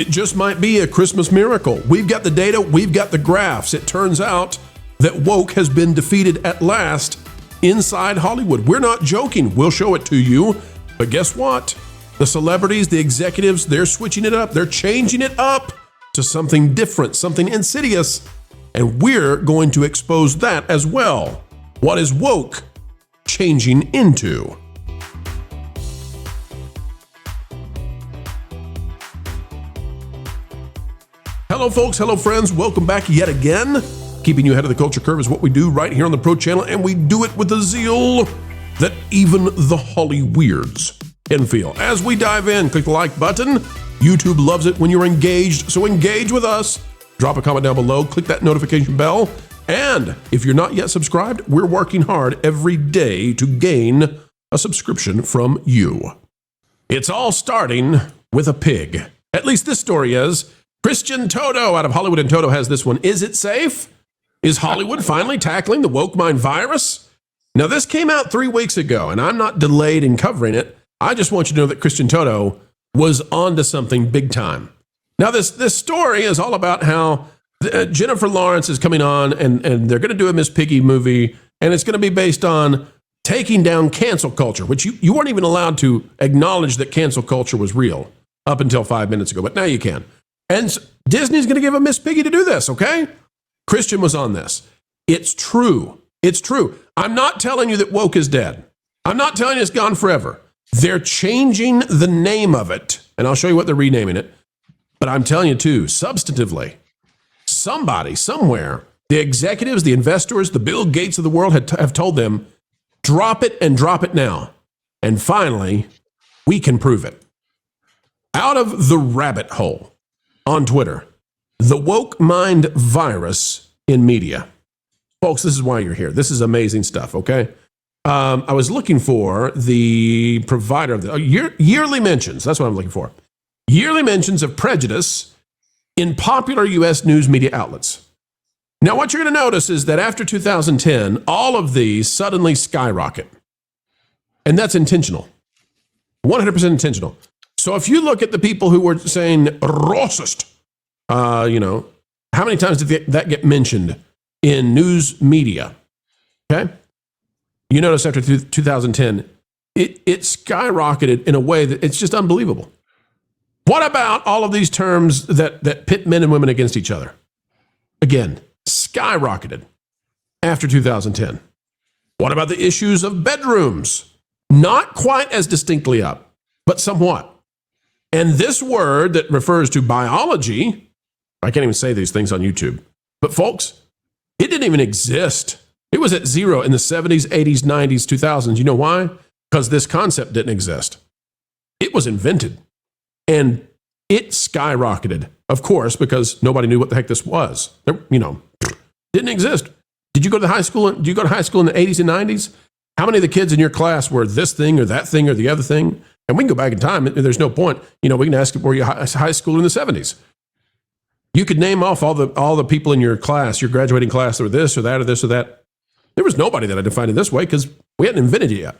It just might be a Christmas miracle. We've got the data, we've got the graphs. It turns out that woke has been defeated at last inside Hollywood. We're not joking. We'll show it to you. But guess what? The celebrities, the executives, they're switching it up. They're changing it up to something different, something insidious. And we're going to expose that as well. What is woke changing into? Hello, folks. Hello, friends. Welcome back yet again. Keeping you ahead of the culture curve is what we do right here on the Pro Channel, and we do it with a zeal that even the Holly Weirds can feel. As we dive in, click the like button. YouTube loves it when you're engaged, so engage with us. Drop a comment down below, click that notification bell, and if you're not yet subscribed, we're working hard every day to gain a subscription from you. It's all starting with a pig. At least this story is. Christian Toto out of Hollywood and Toto has this one. Is it safe? Is Hollywood finally tackling the woke mind virus? Now, this came out 3 weeks ago, and I'm not delayed in covering it. I just want you to know that Christian Toto was onto something big time. Now, this story is all about how Jennifer Lawrence is coming on, and they're going to do a Miss Piggy movie, and it's going to be based on taking down cancel culture, which you weren't even allowed to acknowledge that cancel culture was real up until 5 minutes ago, but now you can. And Disney's going to give a Miss Piggy to do this, okay? Christian was on this. It's true. It's true. I'm not telling you that woke is dead. I'm not telling you it's gone forever. They're changing the name of it, and I'll show you what they're renaming it. But I'm telling you, too, substantively, somebody, somewhere, the executives, the investors, the Bill Gates of the world have told them, drop it and drop it now. And finally, we can prove it. Out of the rabbit hole on Twitter, the woke mind virus in media. Folks, this is why you're here. This is amazing stuff, okay? I was looking for the provider of the yearly mentions. That's what I'm looking for. Yearly mentions of prejudice in popular U.S. news media outlets. Now, what you're going to notice is that after 2010, all of these suddenly skyrocket. And that's intentional. 100% intentional. So if you look at the people who were saying racist, how many times did that get mentioned in news media? Okay. You notice after 2010, it skyrocketed in a way that it's just unbelievable. What about all of these terms that pit men and women against each other? Again, skyrocketed after 2010. What about the issues of bedrooms? Not quite as distinctly up, but somewhat. And this word that refers to biology, I can't even say these things on YouTube, but folks, it didn't even exist. It was at zero in the 70s, 80s, 90s, 2000s. You know why? Because this concept didn't exist. It was invented, and it skyrocketed, of course, because nobody knew what the heck this was. Didn't exist. Did you go to high school? Did you go to high school in the 80s and 90s? How many of the kids in your class were this thing or that thing or the other thing? And we can go back in time. There's no point. We can ask were you high school in the 70s. You could name off all the people in your class, your graduating class, that were this or that or this or that. There was nobody that I defined it this way because we hadn't invented it yet.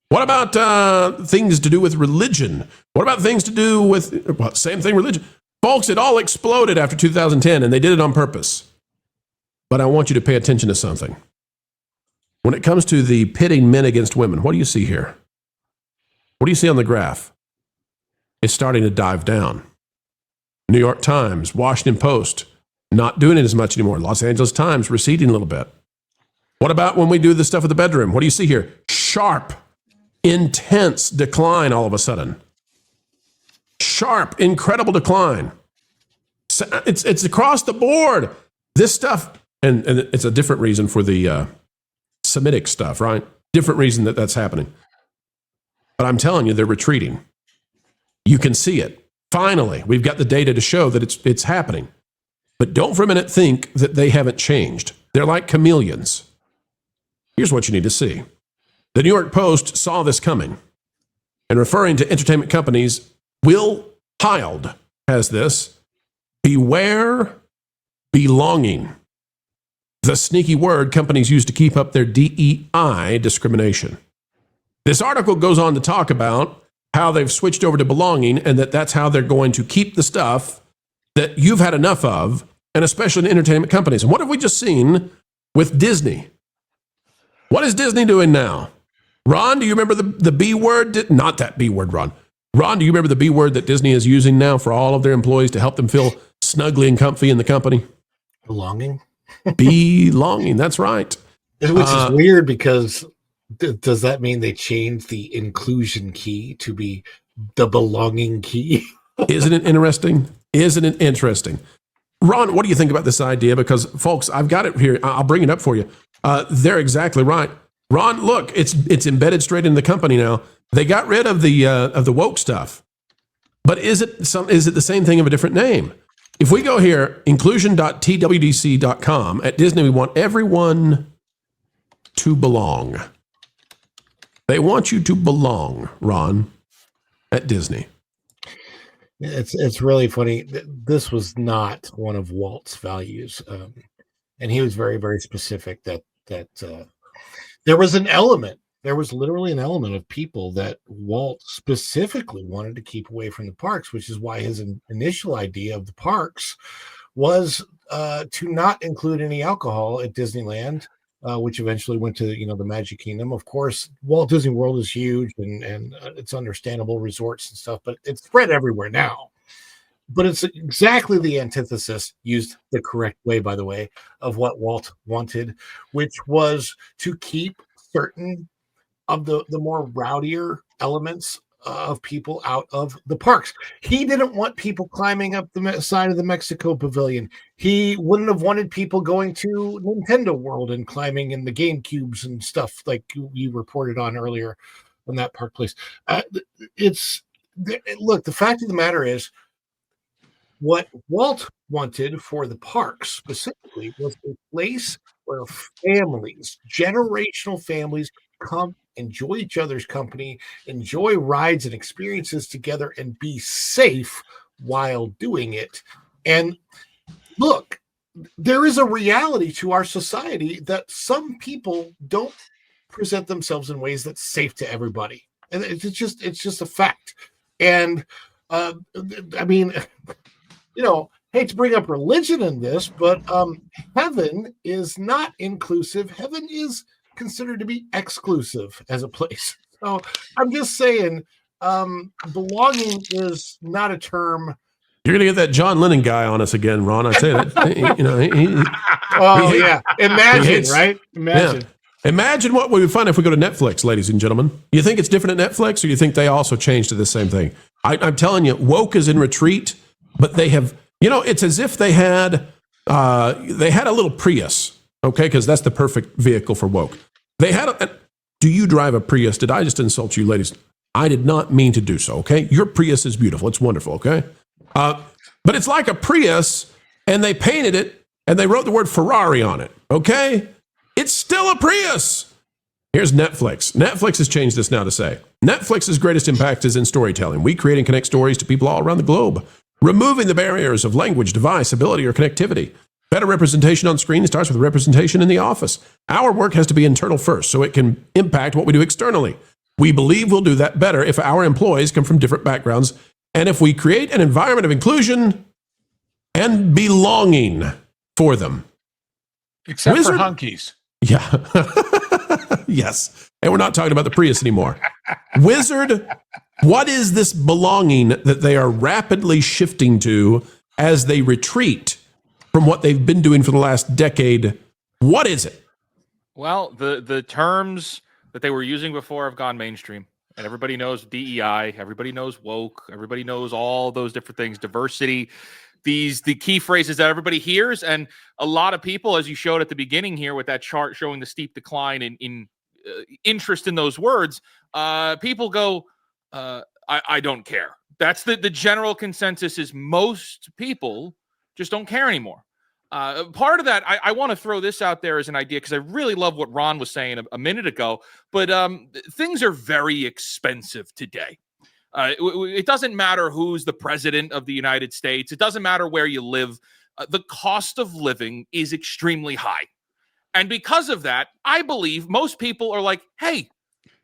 What about things to do with religion? What about things to do with, same thing, religion? Folks, it all exploded after 2010, and they did it on purpose. But I want you to pay attention to something. When it comes to the pitting men against women, what do you see here? What do you see on the graph? It's starting to dive down. New York Times, Washington Post, not doing it as much anymore. Los Angeles Times, receding a little bit. What about when we do the stuff with the bedroom? What do you see here? Sharp, intense decline all of a sudden. Sharp, incredible decline. It's across the board. This stuff, and it's a different reason for the Semitic stuff, right? Different reason that's happening. But I'm telling you, they're retreating. You can see it. Finally, we've got the data to show that it's happening. But don't for a minute think that they haven't changed. They're like chameleons. Here's what you need to see. The New York Post saw this coming. And referring to entertainment companies, Will Hild has this: beware belonging. The sneaky word companies use to keep up their DEI discrimination. This article goes on to talk about how they've switched over to belonging, and that's how they're going to keep the stuff that you've had enough of, and especially in entertainment companies. And what have we just seen with Disney? What is Disney doing now? Ron, do you remember the B word? Not that B word, Ron. Ron, do you remember the B word that Disney is using now for all of their employees to help them feel snugly and comfy in the company? Belonging. Belonging, that's right. Which is weird because does that mean they changed the inclusion key to be the belonging key? Isn't it interesting? Isn't it interesting? Ron, what do you think about this idea? Because, folks, I've got it here. I'll bring it up for you. They're exactly right. Ron, look, it's embedded straight in the company now. They got rid of the woke stuff. But is it the same thing of a different name? If we go here, inclusion.twdc.com, at Disney, we want everyone to belong. They want you to belong, Ron, at Disney. It's really funny. This was not one of Walt's values. And he was very, very specific that there was literally an element of people that Walt specifically wanted to keep away from the parks, which is why his initial idea of the parks was to not include any alcohol at Disneyland, which eventually went to the Magic Kingdom. Of course, Walt Disney World is huge and it's understandable, resorts and stuff, but it's spread everywhere now. But it's exactly the antithesis, used the correct way, by the way, of what Walt wanted, which was to keep certain of the more rowdier elements of people out of the parks. He didn't want people climbing up the side of the Mexico Pavilion. He wouldn't have wanted people going to Nintendo World and climbing in the Game Cubes and stuff like you reported on earlier on that park place. Look, the fact of the matter is, what Walt wanted for the parks specifically was a place where families, generational families, come enjoy each other's company, enjoy rides and experiences together, and be safe while doing it. And look, there is a reality to our society that some people don't present themselves in ways that's safe to everybody. And it's just a fact. And I mean, hate to bring up religion in this, but heaven is not inclusive. Heaven is considered to be exclusive as a place. So I'm just saying, belonging is not a term. You're going to get that John Lennon guy on us again, Ron. I say that. Imagine, right? Imagine. Yeah. Imagine what we would find if we go to Netflix, ladies and gentlemen. You think it's different at Netflix, or you think they also changed to the same thing? I'm telling you, woke is in retreat, but they have, it's as if they had a little Prius, okay? Because that's the perfect vehicle for woke. They had do you drive a Prius? Did I just insult you, ladies? I did not mean to do so, okay? Your Prius is beautiful. It's wonderful, okay? But it's like a Prius, and they painted it, and they wrote the word Ferrari on it, okay? It's still a Prius. Here's Netflix. Netflix has changed this now to say, Netflix's greatest impact is in storytelling. We create and connect stories to people all around the globe, removing the barriers of language, device, ability, or connectivity. Better representation on screen starts with representation in the office. Our work has to be internal first, so it can impact what we do externally. We believe we'll do that better if our employees come from different backgrounds, and if we create an environment of inclusion and belonging for them. Except for hunkies. Yeah. Yes. And we're not talking about the Prius anymore. Wizard, what is this belonging that they are rapidly shifting to as they retreat from what they've been doing for the last decade? What is it? Well, the terms that they were using before have gone mainstream. And everybody knows DEI, everybody knows woke, everybody knows all those different things, diversity. The key phrases that everybody hears, and a lot of people, as you showed at the beginning here with that chart showing the steep decline in interest in those words, people go, I don't care. That's the general consensus is most people just don't care anymore. Part of that, I want to throw this out there as an idea because I really love what Ron was saying a minute ago, but things are very expensive today. It doesn't matter who's the president of the United States. It doesn't matter where you live. The cost of living is extremely high. And because of that, I believe most people are like, hey,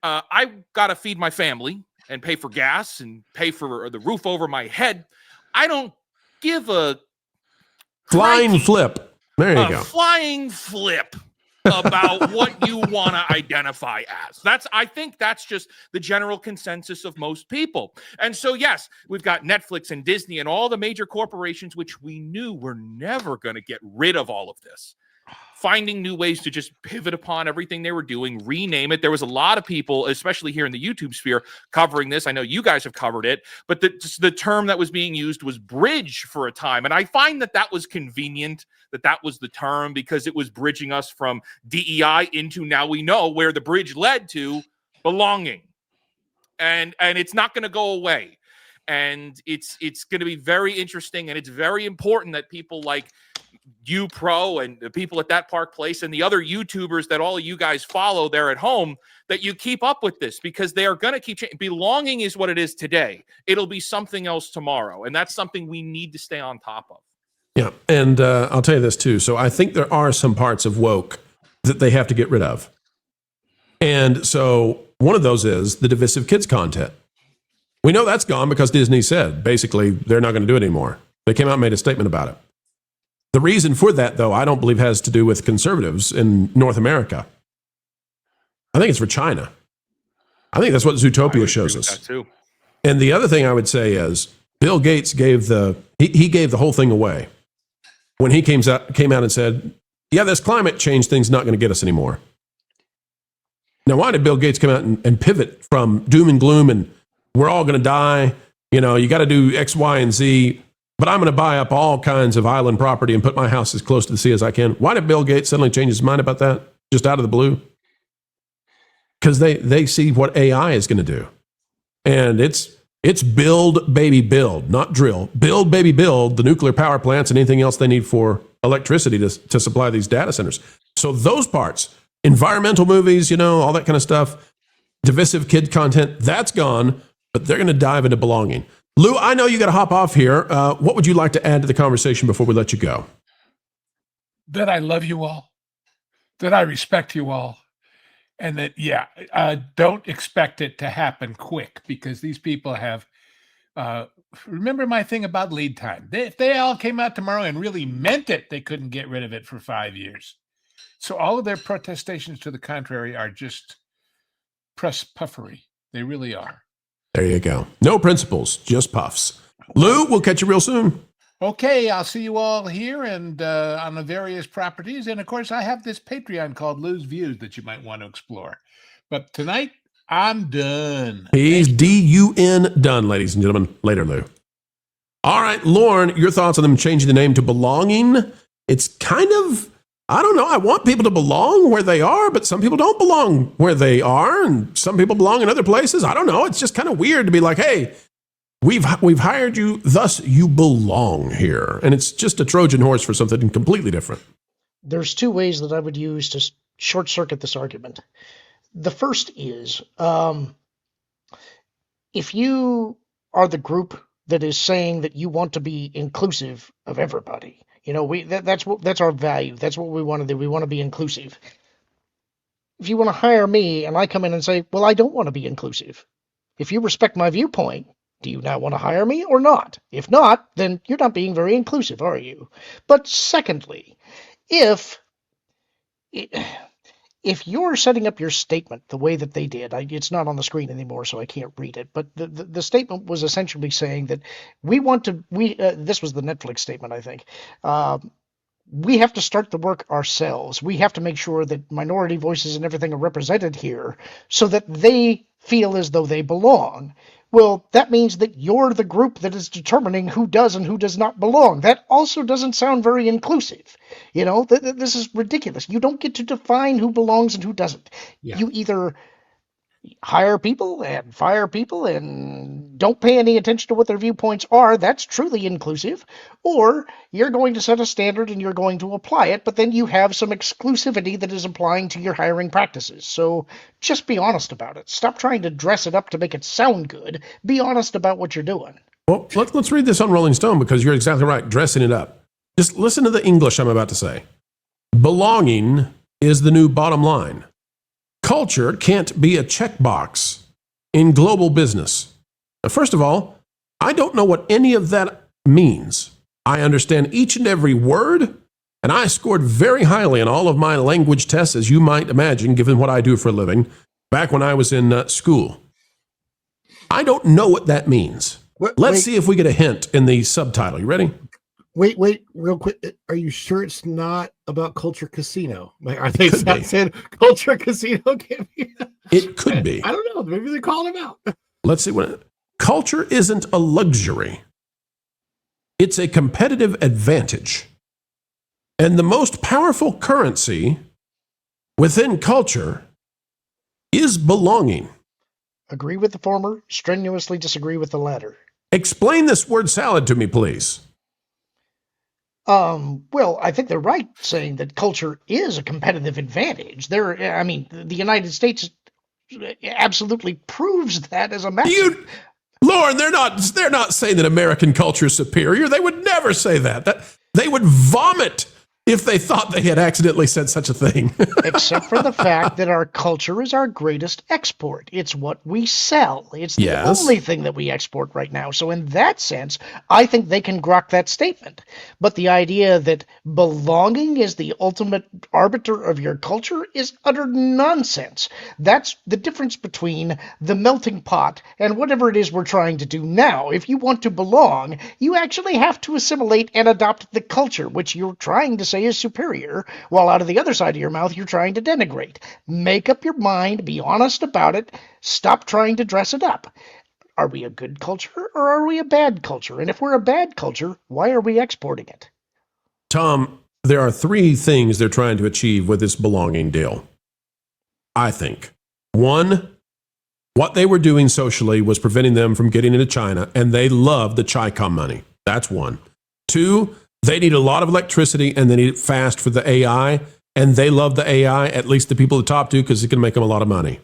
I've got to feed my family. and pay for gas and pay for the roof over my head. I don't give a flying flip. There you go. Flying flip about what you want to identify as. I think that's just the general consensus of most people. And so, yes, we've got Netflix and Disney and all the major corporations, which we knew were never going to get rid of all of this, finding new ways to just pivot upon everything they were doing, rename it. There was a lot of people, especially here in the YouTube sphere, covering this. I know you guys have covered it, but the term that was being used was bridge for a time. And I find that was convenient, that was the term, because it was bridging us from DEI into, now we know where the bridge led to, belonging. And it's not going to go away. And it's going to be very interesting, and it's very important that people like you Pro and the people at That Park Place and the other YouTubers that all of you guys follow there at home, that you keep up with this, because they are going to keep changing. Belonging is what it is today. It'll be something else tomorrow. And that's something we need to stay on top of. Yeah. And I'll tell you this too. So I think there are some parts of woke that they have to get rid of. And so one of those is the divisive kids content. We know that's gone because Disney said, basically, they're not going to do it anymore. They came out and made a statement about it. The reason for that, though, I don't believe has to do with conservatives in North America. I think it's for China. I think that's what Zootopia shows us. That too. And the other thing I would say is Bill Gates gave he gave the whole thing away when he came out and said, yeah, this climate change thing's not going to get us anymore. Now, why did Bill Gates come out and pivot from doom and gloom and we're all going to die, you got to do X, Y, and Z, but I'm going to buy up all kinds of island property and put my house as close to the sea as I can? Why did Bill Gates suddenly change his mind about that, just out of the blue? Because they see what AI is going to do. And it's build, baby, build, not drill. Build, baby, build the nuclear power plants and anything else they need for electricity to supply these data centers. So those parts, environmental movies, all that kind of stuff, divisive kid content, that's gone, but they're going to dive into belonging. Lou, I know you got to hop off here. What would you like to add to the conversation before we let you go? That I love you all, that I respect you all, and that, don't expect it to happen quick, because these people have, remember my thing about lead time. If they all came out tomorrow and really meant it, they couldn't get rid of it for 5 years. So all of their protestations to the contrary are just press puffery. They really are. There you go. No principles, just puffs. Lou, we'll catch you real soon. Okay, I'll see you all here and on the various properties. And of course, I have this Patreon called Lou's Views that you might want to explore. But tonight, I'm done. He's D-U-N, done, ladies and gentlemen. Later, Lou. All right, Lauren, your thoughts on them changing the name to Belonging? It's kind of, I don't know. I want people to belong where they are, but some people don't belong where they are, and some people belong in other places. I don't know. It's just kind of weird to be like, hey, we've hired you, thus you belong here. And it's just a Trojan horse for something completely different. There's two ways that I would use to short circuit this argument. The first is, if you are the group that is saying that you want to be inclusive of everybody, that's our value. That's what we want to do. We want to be inclusive. If you want to hire me and I come in and say, well, I don't want to be inclusive. If you respect my viewpoint, do you now want to hire me or not? If not, then you're not being very inclusive, are you? But secondly, if you're setting up your statement the way that they did, it's not on the screen anymore, so I can't read it, but the statement was essentially saying that this was the Netflix statement, I think. We have to start the work ourselves. We have to make sure that minority voices and everything are represented here so that they feel as though they belong. Well, that means that you're the group that is determining who does and who does not belong. That also doesn't sound very inclusive. This is ridiculous. You don't get to define who belongs and who doesn't. Yeah. You either hire people and fire people and don't pay any attention to what their viewpoints are. That's truly inclusive. Or you're going to set a standard and you're going to apply it, but then you have some exclusivity that is applying to your hiring practices. So just be honest about it. Stop trying to dress it up to make it sound good. Be honest about what you're doing. Well, let's read this on Rolling Stone, because you're exactly right, dressing it up. Just listen to the English I'm about to say. Belonging is the new bottom line. Culture can't be a checkbox in global business. Now, first of all, I don't know what any of that means. I understand each and every word, and I scored very highly on all of my language tests, as you might imagine, given what I do for a living, back when I was in school. I don't know what that means. Let's see if we get a hint in the subtitle. You ready? Wait, real quick. Are you sure it's not about Culture Casino? Like, are they not saying Culture Casino can't be? It could be. I don't know. Maybe they're calling him out. Let's see. Culture isn't a luxury. It's a competitive advantage. And the most powerful currency within culture is belonging. Agree with the former, strenuously disagree with the latter. Explain this word salad to me, please. Well, I think they're right saying that culture is a competitive advantage. The United States absolutely proves that as a matter. Lauren, they're not saying that American culture is superior. They would never say that. They would vomit if they thought they had accidentally said such a thing. Except for the fact that our culture is our greatest export. It's what we sell. It's the only thing that we export right now. So in that sense, I think they can grok that statement. But the idea that belonging is the ultimate arbiter of your culture is utter nonsense. That's the difference between the melting pot and whatever it is we're trying to do now. If you want to belong, you actually have to assimilate and adopt the culture, which you're trying to say is superior, while out of the other side of your mouth you're trying to denigrate. Make up your mind, be honest about it, stop trying to dress it up. Are we a good culture or are we a bad culture? And if we're a bad culture, why are we exporting it? Tom, there are three things they're trying to achieve with this belonging deal, I think. One, what they were doing socially was preventing them from getting into China, and they love the Chi-Com money. That's one. Two, they need a lot of electricity, and they need it fast for the AI, and they love the AI, at least the people at the top do, because it can make them a lot of money.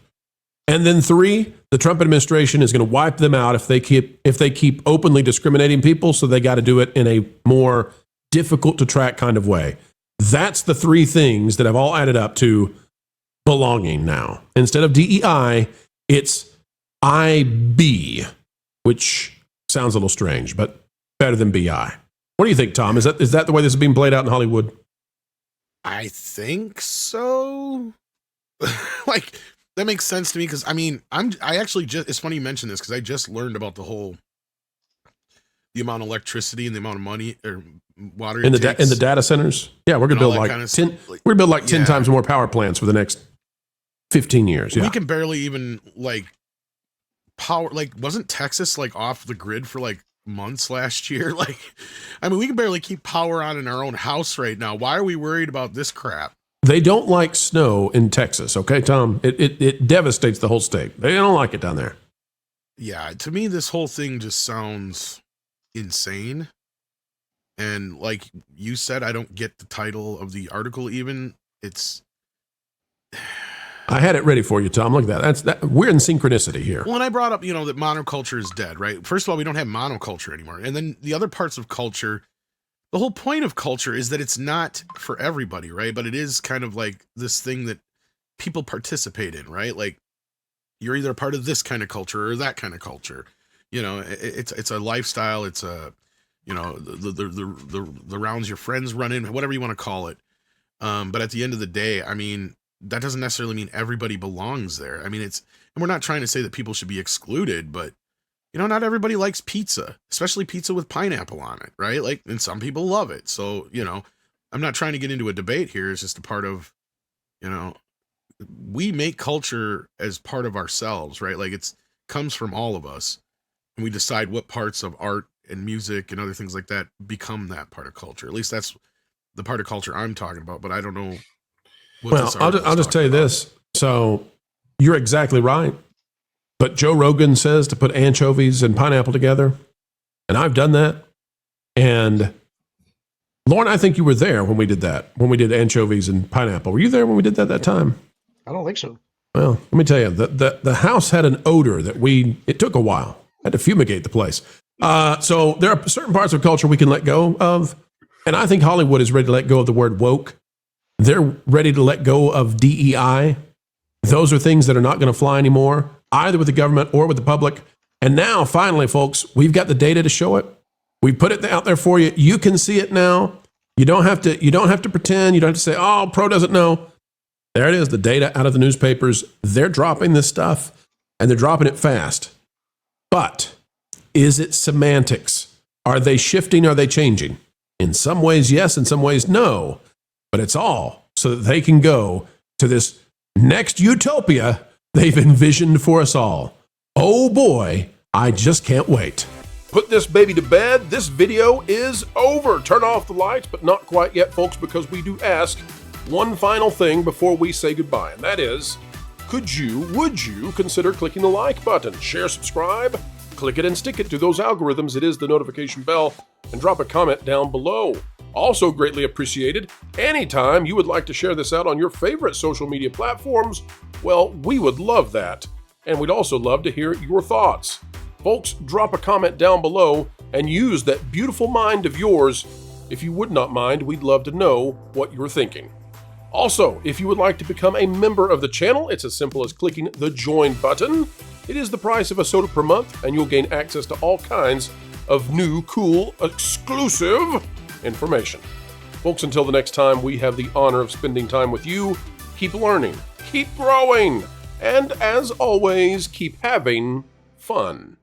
And then three, the Trump administration is going to wipe them out if they keep openly discriminating people, so they got to do it in a more difficult to track kind of way. That's the three things that have all added up to belonging now. Instead of DEI, it's IB, which sounds a little strange, but better than BI. What do you think, Tom? Is that the way this is being played out in Hollywood? I think so. Like, that makes sense to me because I actually just, it's funny you mentioned this because I just learned about the amount of electricity and the amount of money or water in the data centers. Yeah, we're gonna build like 10 times more power plants for the next 15 years. Yeah. We can barely even power. Wasn't Texas off the grid for months last year? We can barely keep power on in our own house right now. Why are we worried about this crap? They don't like snow in Texas, okay, Tom? It devastates the whole state. They don't like it down there. Yeah, to me, this whole thing just sounds insane. And like you said, I don't get the title of the article even. I had it ready for you, Tom. Look at that. We're in synchronicity here. Well, and I brought up, that monoculture is dead, right? First of all, we don't have monoculture anymore. And then the other parts of culture, the whole point of culture is that it's not for everybody, right? But it is kind of like this thing that people participate in, right? Like you're either a part of this kind of culture or that kind of culture. It's a lifestyle. It's a, the rounds your friends run in, whatever you want to call it. But at the end of the day, that doesn't necessarily mean everybody belongs there. And we're not trying to say that people should be excluded, but not everybody likes pizza, especially pizza with pineapple on it, right? And some people love it. So, I'm not trying to get into a debate here. It's just a part of, we make culture as part of ourselves, right? It's comes from all of us, and we decide what parts of art and music and other things like that become that part of culture. At least that's the part of culture I'm talking about, but I don't know. I'll just tell you this. So you're exactly right. But Joe Rogan says to put anchovies and pineapple together. And I've done that. And Lauren, I think you were there when we did that, when we did anchovies and pineapple. Were you there when we did that time? I don't think so. Well, let me tell you, the house had an odor that it took a while. I had to fumigate the place. So there are certain parts of culture we can let go of. And I think Hollywood is ready to let go of the word woke. They're ready to let go of DEI. Those are things that are not going to fly anymore. either with the government or with the public. And now, finally, folks, we've got the data to show it. We put it out there for you. You can see it now. You don't have to pretend. You don't have to say, oh, Pro doesn't know. There it is, the data out of the newspapers. They're dropping this stuff, and they're dropping it fast. But is it semantics? Are they shifting? Are they changing? In some ways, yes. In some ways, no. But it's all so that they can go to this next utopia they've envisioned for us all. Oh boy, I just can't wait. Put this baby to bed. This video is over. Turn off the lights, but not quite yet, folks, because we do ask one final thing before we say goodbye, and that is, would you consider clicking the like button? Share, subscribe, click it and stick it to those algorithms. It is the notification bell, and drop a comment down below. Also greatly appreciated, anytime you would like to share this out on your favorite social media platforms, well, we would love that. And we'd also love to hear your thoughts. Folks, drop a comment down below and use that beautiful mind of yours. If you would not mind, we'd love to know what you're thinking. Also, if you would like to become a member of the channel, it's as simple as clicking the join button. It is the price of a soda per month, and you'll gain access to all kinds of new, cool, exclusive information. Folks, until the next time we have the honor of spending time with you, keep learning, keep growing, and as always, keep having fun.